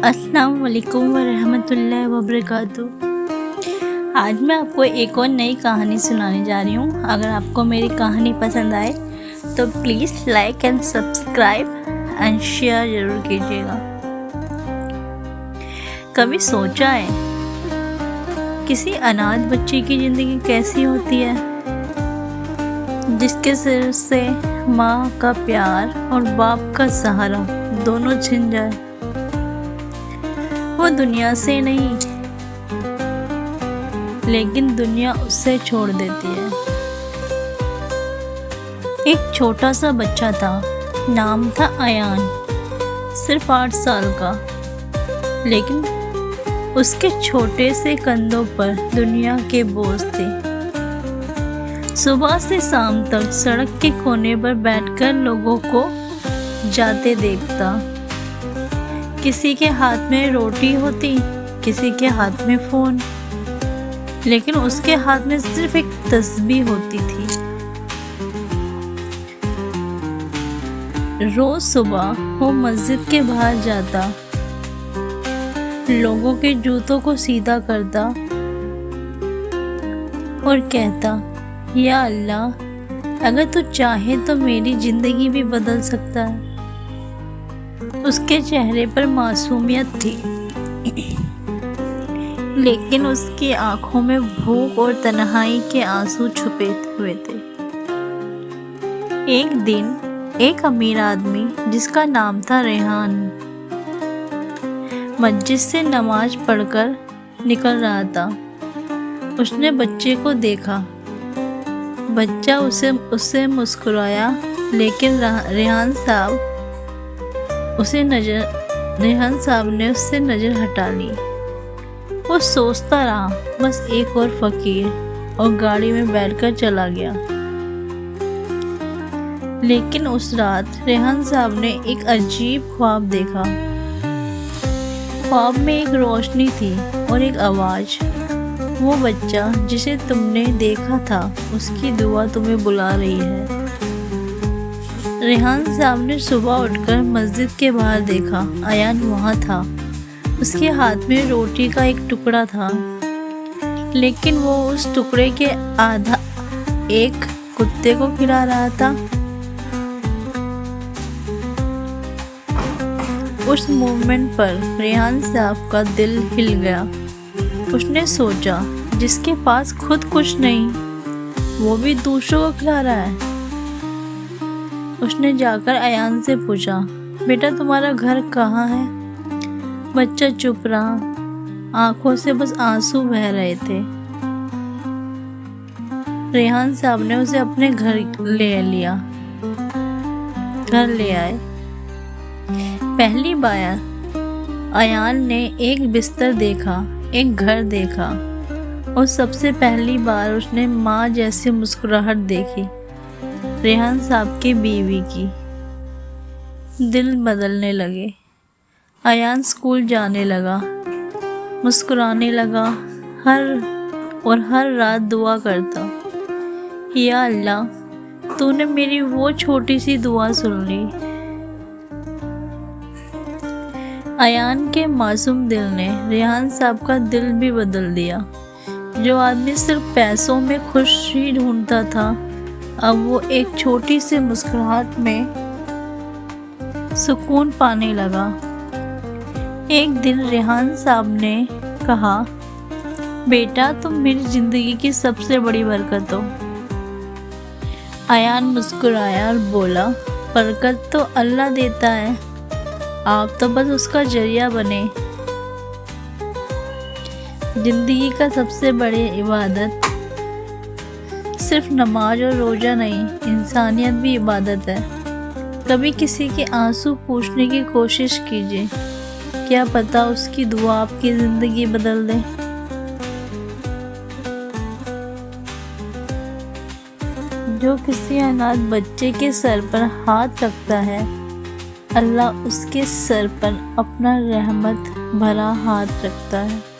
अस्सलाम वालेकुम वरहमतुल्लाहि वबरकातुह। आज मैं आपको एक और नई कहानी सुनाने जा रही हूँ। अगर आपको मेरी कहानी पसंद आए तो please like and subscribe and share ज़रूर कीजिएगा। कभी सोचा है किसी अनाथ बच्चे की ज़िंदगी कैसी होती है, जिसके सिर से माँ का प्यार और बाप का सहारा दोनों छिन जाए। वो दुनिया से नहीं, लेकिन दुनिया उससे छोड़ देती है। एक छोटा सा बच्चा था, नाम था अयान, सिर्फ 8 साल का, लेकिन उसके छोटे से कंधों पर दुनिया के बोझ थे। सुबह से शाम तक सड़क के कोने पर बैठकर लोगों को जाते देखता। किसी के हाथ में रोटी होती, किसी के हाथ में फ़ोन, लेकिन उसके हाथ में सिर्फ एक तस्बीह होती थी। रोज सुबह वो मस्जिद के बाहर जाता, लोगों के जूतों को सीधा करता और कहता, या अल्लाह, अगर तू चाहे तो मेरी ज़िंदगी भी बदल सकता है। उसके चेहरे पर मासूमियत थी, लेकिन उसकी आंखों में भूख और तन्हाई के आंसू छुपे हुए थे। एक दिन एक अमीर आदमी, जिसका नाम था रेहान, मस्जिद से नमाज पढ़कर निकल रहा था। उसने बच्चे को देखा। बच्चा उससे मुस्कुराया, लेकिन रेहान साहब ने उससे नज़र हटा ली। वो सोचता रहा, बस एक और फकीर, और गाड़ी में बैठकर चला गया। लेकिन उस रात रेहान साहब ने एक अजीब ख्वाब देखा। ख्वाब में एक रोशनी थी और एक आवाज़। वो बच्चा जिसे तुमने देखा था, उसकी दुआ तुम्हें बुला रही है। रेहान साहब ने सुबह उठकर मस्जिद के बाहर देखा। अयान वहाँ था। उसके हाथ में रोटी का एक टुकड़ा था, लेकिन वो उस टुकड़े के आधा एक कुत्ते को खिला रहा था। उस मोमेंट पर रेहान साहब का दिल हिल गया। उसने सोचा, जिसके पास खुद कुछ नहीं, वो भी दूसरों को खिला रहा है। उसने जाकर अयान से पूछा, बेटा तुम्हारा घर कहाँ है? बच्चा चुप रहा, आंखों से बस आंसू बह रहे थे। रेहान साहब ने उसे अपने घर ले आए। पहली बार अयान ने एक बिस्तर देखा, एक घर देखा, और सबसे पहली बार उसने माँ जैसी मुस्कुराहट देखी, रेहान साहब की बीवी की। दिल बदलने लगे। अयान स्कूल जाने लगा, मुस्कुराने लगा, हर रात दुआ करता, या अल्लाह, तूने मेरी वो छोटी सी दुआ सुन ली। अयान के मासूम दिल ने रेहान साहब का दिल भी बदल दिया। जो आदमी सिर्फ पैसों में खुशी ढूंढता था, अब वो एक छोटी सी मुस्कुराहट में सुकून पाने लगा। एक दिन रेहान साहब ने कहा, बेटा तुम मेरी ज़िंदगी की सबसे बड़ी बरकत हो। अयान मुस्कुराया और बोला, बरकत तो अल्लाह देता है, आप तो बस उसका जरिया बने। ज़िंदगी का सबसे बड़ी इबादत सिर्फ नमाज और रोज़ा नहीं, इंसानियत भी इबादत है। कभी किसी के आंसू पूछने की कोशिश कीजिए, क्या पता उसकी दुआ आपकी ज़िंदगी बदल दे। जो किसी अनाथ बच्चे के सर पर हाथ रखता है, अल्लाह उसके सर पर अपना रहमत भरा हाथ रखता है।